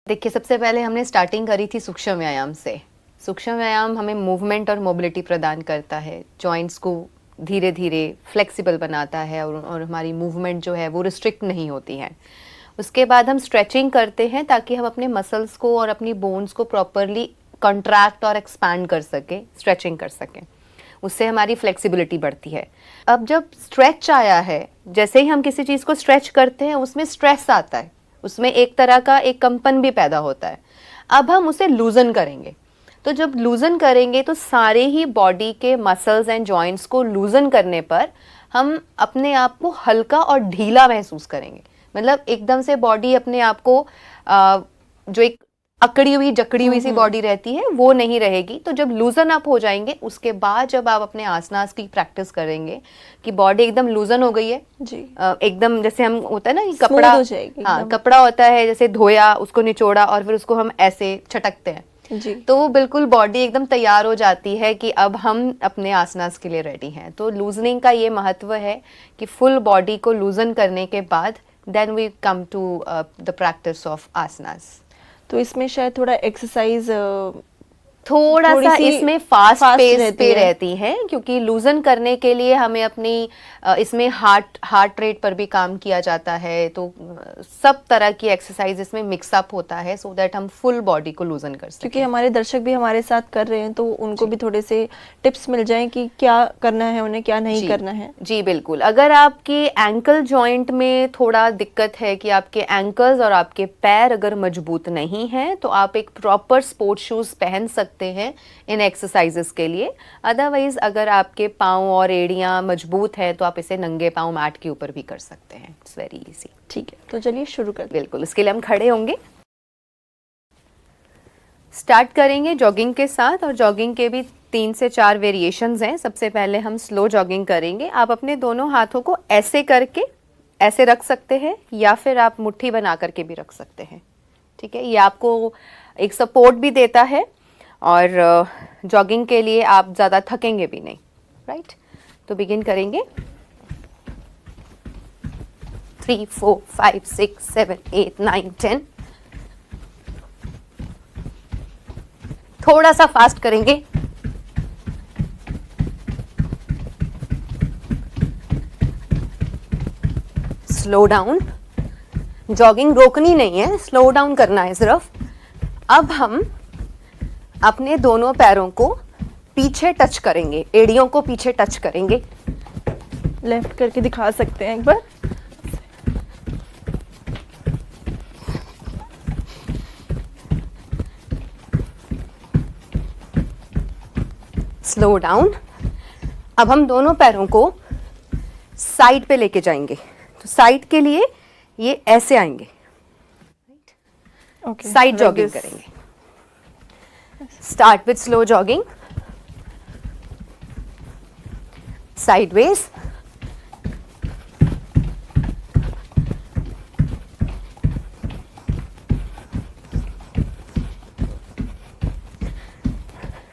देखिए, सबसे पहले हमने स्टार्टिंग करी थी सूक्ष्म व्यायाम से। सूक्ष्म व्यायाम हमें मूवमेंट और मोबिलिटी प्रदान करता है, जॉइंट्स को धीरे धीरे फ्लेक्सिबल बनाता है और हमारी मूवमेंट जो है वो रिस्ट्रिक्ट नहीं होती है। उसके बाद हम स्ट्रेचिंग करते हैं ताकि हम अपने मसल्स को और अपनी बोन्स को प्रॉपरली कंट्रैक्ट और एक्सपैंड कर सकें, स्ट्रेचिंग कर सकें। उससे हमारी फ्लेक्सिबिलिटी बढ़ती है। अब जब स्ट्रेच आया है, जैसे ही हम किसी चीज़ को स्ट्रेच करते हैं उसमें स्ट्रेस आता है, उसमें एक तरह का एक कंपन भी पैदा होता है। अब हम उसे लूजन करेंगे। तो जब लूजन करेंगे तो सारे ही बॉडी के मसल्स एंड जॉइंट्स को लूजन करने पर हम अपने आप को हल्का और ढीला महसूस करेंगे। मतलब एकदम से बॉडी अपने आप को जो एक अकड़ी हुई जकड़ी हुई सी बॉडी रहती है वो नहीं रहेगी। तो जब लूजन अप हो जाएंगे उसके बाद जब आप अपने आसनास की प्रैक्टिस करेंगे कि बॉडी एकदम लूजन हो गई है जी, एकदम जैसे हम होता है ना कि कपड़ा हो जाएगी, हाँ कपड़ा होता है जैसे धोया उसको निचोड़ा और फिर उसको हम ऐसे छटकते हैं जी, तो वो बिल्कुल बॉडी एकदम तैयार हो जाती है कि अब हम अपने आसनास के लिए रेडी हैं। तो लूजनिंग का ये महत्व है कि फुल बॉडी को लूजन करने के बाद then we come to the practice of आसनास। तो इसमें शायद थोड़ा एक्सरसाइज थोड़ा सा इसमें फास्ट पेस पे रहती है क्योंकि लूजन करने के लिए हमें अपनी इसमें हार्ट रेट पर भी काम किया जाता है। तो सब तरह की एक्सरसाइज इसमें मिक्सअप होता है सो दैट हम फुल बॉडी को लूजन कर सकें। क्योंकि हमारे दर्शक भी हमारे साथ कर रहे हैं तो उनको भी थोड़े से टिप्स मिल जाएं कि क्या करना है उन्हें, क्या नहीं करना है। जी बिल्कुल। अगर आपके एंकल जॉइंट में थोड़ा दिक्कत है कि आपके एंकल्स और आपके पैर अगर मजबूत नहीं है तो आप एक प्रॉपर स्पोर्ट्स शूज पहन सकते हैं इन एक्सरसाइजेस के लिए। अदरवाइज अगर आपके पाँव और एड़ियां मजबूत है तो आप इसे नंगे पाँव मैट के ऊपर भी कर सकते हैं। It's very easy. ठीक है, तो चलिए शुरू करते हैं। बिल्कुल, इसके लिए हम खड़े होंगे, स्टार्ट करेंगे जॉगिंग के साथ। और जॉगिंग के भी 3 से 4 वेरिएशंस हैं। सबसे पहले हम स्लो जॉगिंग करेंगे। आप अपने दोनों हाथों को ऐसे करके ऐसे रख सकते हैं या फिर आप मुट्ठी बना करके भी रख सकते हैं। ठीक है, ये आपको एक सपोर्ट भी देता है और जॉगिंग के लिए आप ज़्यादा थकेंगे भी नहीं। राइट, तो बिगिन करेंगे। 3 4 5 6 7 8 9 10। थोड़ा सा फास्ट करेंगे। Slow down. जॉगिंग रोकनी नहीं है, स्लो डाउन करना है सिर्फ। अब हम अपने दोनों पैरों को पीछे टच करेंगे, एड़ियों को पीछे टच करेंगे। लेफ्ट करके दिखा सकते हैं एक बार। Slow down. अब हम दोनों पैरों को साइड पे लेके जाएंगे। तो साइड के लिए ये ऐसे आएंगे। साइड जॉगिंग करेंगे। Start with slow jogging, sideways,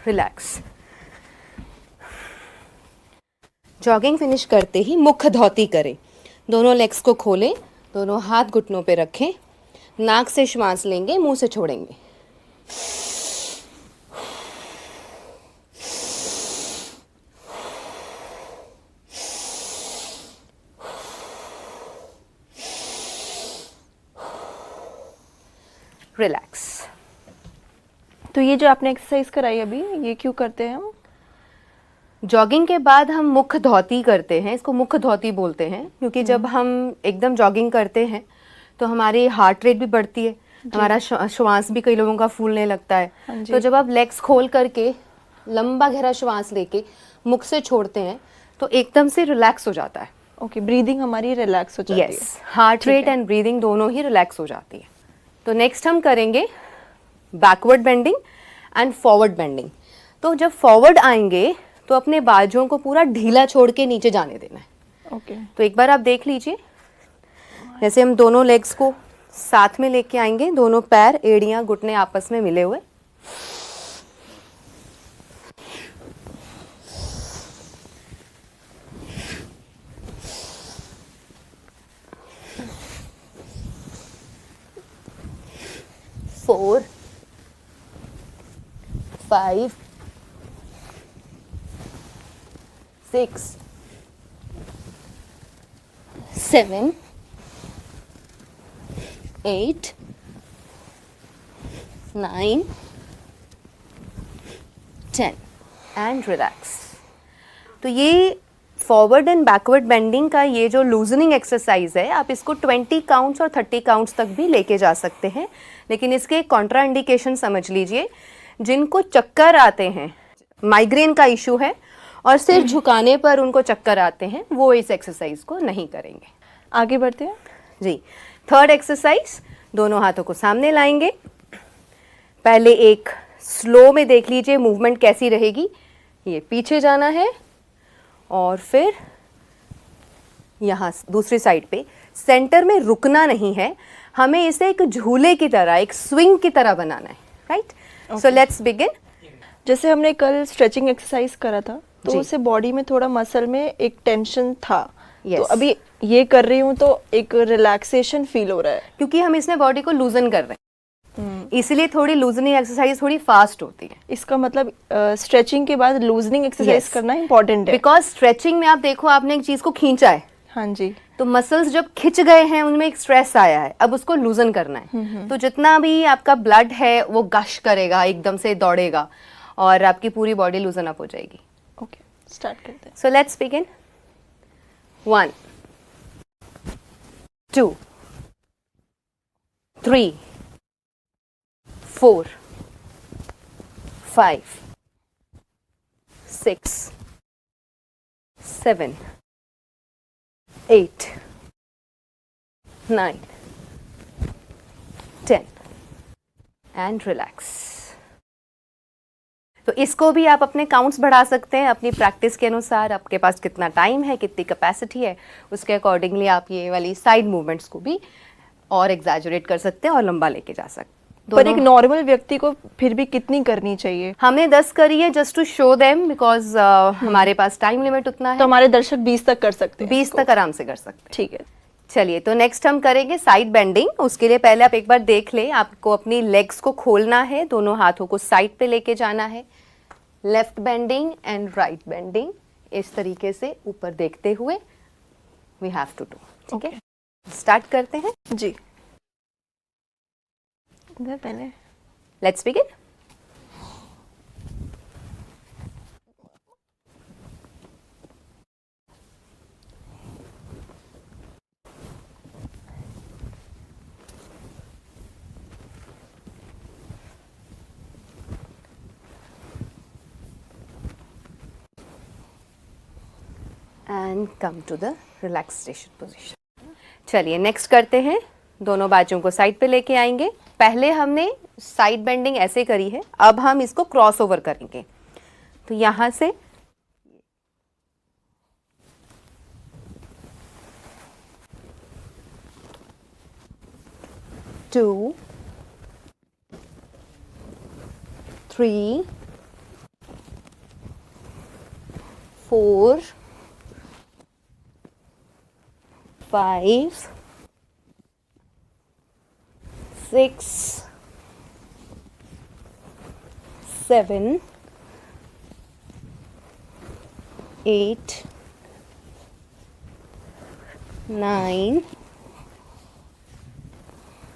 relax. Jogging finish करते ही मुख धौती करें। दोनों लेग्स को खोलें, दोनों हाथ घुटनों पे रखें, नाक से श्वास लेंगे, मुंह से छोड़ेंगे। रिलैक्स। तो ये जो आपने एक्सरसाइज कराई अभी, ये क्यों करते हैं हम? जॉगिंग के बाद हम मुख धौती करते हैं। इसको मुख धौती बोलते हैं क्योंकि जब हम एकदम जॉगिंग करते हैं तो हमारी हार्ट रेट भी बढ़ती है, हमारा श्वास भी कई लोगों का फूलने लगता है। तो जब आप लेग्स खोल करके लंबा गहरा श्वास लेके मुख से छोड़ते हैं तो एकदम से रिलैक्स हो जाता है। ओके, ब्रीदिंग हमारी रिलैक्स हो जाती है। Yes, heart rate and breathing दोनों ही रिलैक्स हो जाती है। तो नेक्स्ट हम करेंगे backward bending and forward bending. तो जब फॉरवर्ड आएंगे तो अपने बाजुओं को पूरा ढीला छोड़ के नीचे जाने देना है। ओके, तो एक बार आप देख लीजिए, जैसे हम दोनों लेग्स को साथ में लेके आएंगे, दोनों पैर एड़ियां घुटने आपस में मिले हुए। 4 5 6 7 8 9 10 एंड रिलैक्स। तो ये फॉरवर्ड एंड बैकवर्ड बेंडिंग का ये जो लूजनिंग एक्सरसाइज है, आप इसको 20 काउंट्स और 30 काउंट्स तक भी लेके जा सकते हैं, लेकिन इसके कॉन्ट्रा इंडिकेशन समझ लीजिए। जिनको चक्कर आते हैं, माइग्रेन का इशू है और सिर झुकाने पर उनको चक्कर आते हैं, वो इस एक्सरसाइज को नहीं करेंगे। आगे बढ़ते हैं जी। थर्ड एक्सरसाइज, दोनों हाथों को सामने लाएंगे। पहले एक स्लो में देख लीजिए मूवमेंट कैसी रहेगी। ये पीछे जाना है और फिर यहाँ दूसरी साइड पे सेंटर में रुकना नहीं है, हमें इसे एक झूले की तरह, एक स्विंग की तरह बनाना है, राइट? So let's begin. जैसे हमने कल स्ट्रेचिंग एक्सरसाइज करा था, तो जी। उससे बॉडी में थोड़ा मसल में एक टेंशन था। Yes. तो अभी ये कर रही हूँ तो एक रिलैक्सेशन फील हो रहा है। क्योंकि हम इसमें बॉडी को लूजन कर रहे हैं, इसलिए थोड़ी लूजनिंग एक्सरसाइज थोड़ी फास्ट होती है। इसका मतलब स्ट्रेचिंग के बाद लूजनिंग एक्सरसाइज Yes. करना इम्पोर्टेंट है। बिकॉज स्ट्रेचिंग में आप देखो, आपने एक चीज को खींचा है, हाँ जी। तो मसल्स जब खिंच गए हैं, उनमें एक स्ट्रेस आया है, अब उसको लूजन करना है। तो जितना भी आपका ब्लड है वो गश करेगा, एकदम से दौड़ेगा और आपकी पूरी बॉडी लूजन अप हो जाएगी। ओके, स्टार्ट करते हैं। So let's begin. 1 2 3 4 5 6 7 8 9 10 and relax. तो इसको भी आप अपने काउंट्स बढ़ा सकते हैं अपनी प्रैक्टिस के अनुसार। आपके पास कितना टाइम है, कितनी कैपेसिटी है, उसके अकॉर्डिंगली आप ये वाली साइड मूवमेंट्स को भी और एग्जैजरेट कर सकते हैं और लंबा लेके जा सकते हैं। पर एक नॉर्मल व्यक्ति को फिर भी कितनी करनी चाहिए? हमने 10 करी है just to show them, because हमारे पास टाइम लिमिट उतना है। तो हमारे दर्शक 20 तक कर सकते हैं। 20 तक आराम से कर सकते हैं। ठीक है। चलिए, तो नेक्स्ट हम करेंगे साइड बेंडिंग। उसके लिए पहले आप एक बार देख लें, आपको अपनी लेग्स को खोलना है, दोनों हाथों को साइड पे लेके जाना है। Left bending and right bending, इस तरीके से ऊपर देखते हुए वी हैव टू डू। ठीक है, स्टार्ट करते हैं जी। इधर पहले let's begin. And come to the relaxation position. चलिए नेक्स्ट करते हैं, दोनों बाजुओं को साइड पे लेके आएंगे। पहले हमने साइड बेंडिंग ऐसे करी है, अब हम इसको क्रॉस ओवर करेंगे। तो यहां से to 3 4 5 6 7 8 9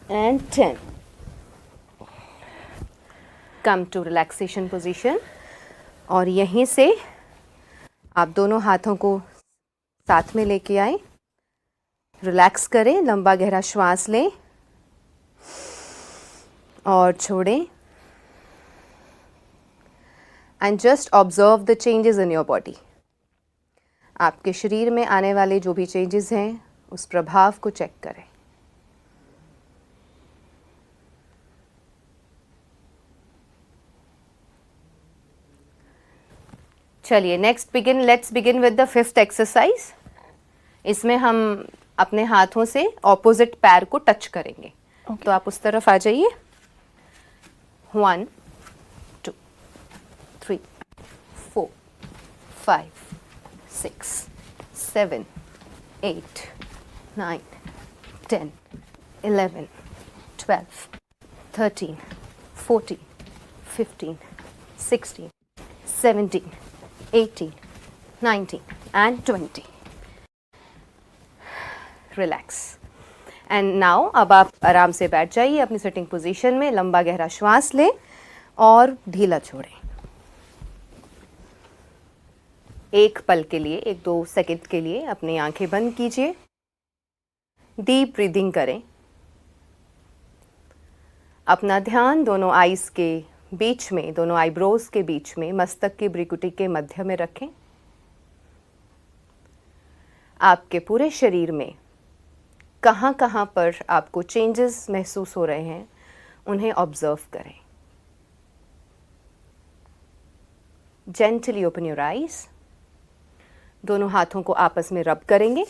and 10. Come to relaxation position और यहीं से आप दोनों हाथों को साथ में लेके आए, रिलैक्स करें, लंबा गहरा श्वास लें और छोड़ें। And just observe the changes in your body. आपके शरीर में आने वाले जो भी चेंजेस हैं, उस प्रभाव को चेक करें। चलिए next let's begin with the 5th exercise. इसमें हम अपने हाथों से ऑपोजिट पैर को टच करेंगे। तो आप उस तरफ आ जाइए। 1 2 3 4 5 6 7 8 9 10 11 12 13, 14, 15, 16, 17, 18, 19 and 20. रिलैक्स. एंड नाउ अब आप आराम से बैठ जाइए अपनी सिटिंग पोजीशन में. लंबा गहरा श्वास लें और ढीला छोड़ें. एक पल के लिए, 1-2 सेकंड के लिए अपनी आंखें बंद कीजिए. डीप ब्रीदिंग करें. अपना ध्यान दोनों आईज के बीच में, दोनों आईब्रोज के बीच में, मस्तक की भ्रुकुटी के मध्य में रखें. आपके पूरे शरीर में कहाँ कहाँ पर आपको चेंजेस महसूस हो रहे हैं उन्हें ऑब्जर्व करें. Gently open your eyes. दोनों हाथों को आपस में रब करेंगे.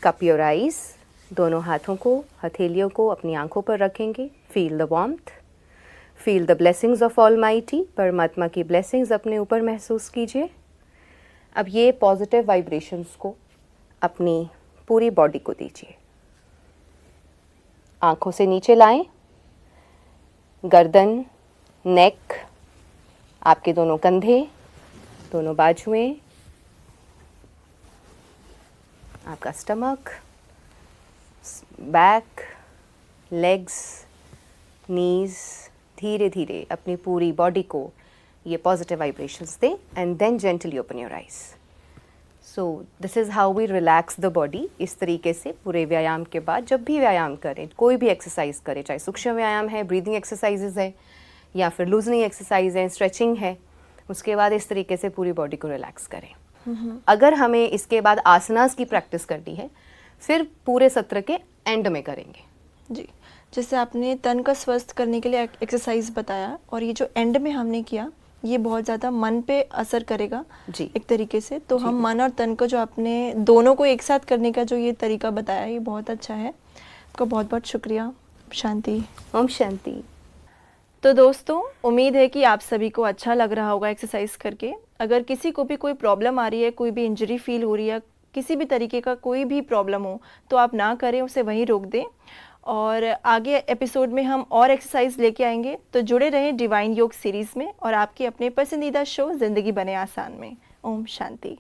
Cup your eyes. दोनों हाथों को, हथेलियों को अपनी आंखों पर रखेंगे. Feel the warmth. Feel the blessings of almighty. परमात्मा की ब्लेसिंग्स अपने ऊपर महसूस कीजिए. अब ये पॉजिटिव वाइब्रेशंस को अपनी पूरी बॉडी को दीजिए. आंखों से नीचे लाएं. गर्दन, नेक, आपके दोनों कंधे, दोनों बाजुएं, आपका स्टमक, बैक, लेग्स, नीज. धीरे धीरे अपनी पूरी बॉडी को ये पॉजिटिव वाइब्रेशंस दें and then gently open your eyes. So this is how we relax the body. इस तरीके से पूरे व्यायाम के बाद जब भी व्यायाम करें, कोई भी एक्सरसाइज करें, चाहे सूक्ष्म व्यायाम है, ब्रीदिंग एक्सरसाइजेज है या फिर लूजनिंग एक्सरसाइज है, स्ट्रेचिंग है, उसके बाद इस तरीके से पूरी बॉडी को रिलैक्स करें. अगर हमें इसके बाद आसनास की प्रैक्टिस करनी है, फिर पूरे सत्र के एंड में करेंगे. जी, जैसे आपने तन का स्वस्थ करने के लिए एक्सरसाइज बताया और ये जो एंड में हमने किया, ये बहुत ज़्यादा मन पे असर करेगा जी. एक तरीके से. तो हम मन और तन को जो आपने दोनों को एक साथ करने का जो ये तरीका बताया, ये बहुत अच्छा है. आपका बहुत बहुत शुक्रिया. शांति. ओम शांति. तो दोस्तों, उम्मीद है कि आप सभी को अच्छा लग रहा होगा एक्सरसाइज करके. अगर किसी को भी कोई प्रॉब्लम आ रही है, कोई भी इंजरी फील हो रही है, किसी भी तरीके का कोई भी प्रॉब्लम हो, तो आप ना करें, उसे वहीं रोक दें. और आगे एपिसोड में हम और एक्सरसाइज लेके आएंगे. तो जुड़े रहें डिवाइन योग सीरीज़ में और आपके अपने पसंदीदा शो ज़िंदगी बने आसान में. ओम शांति.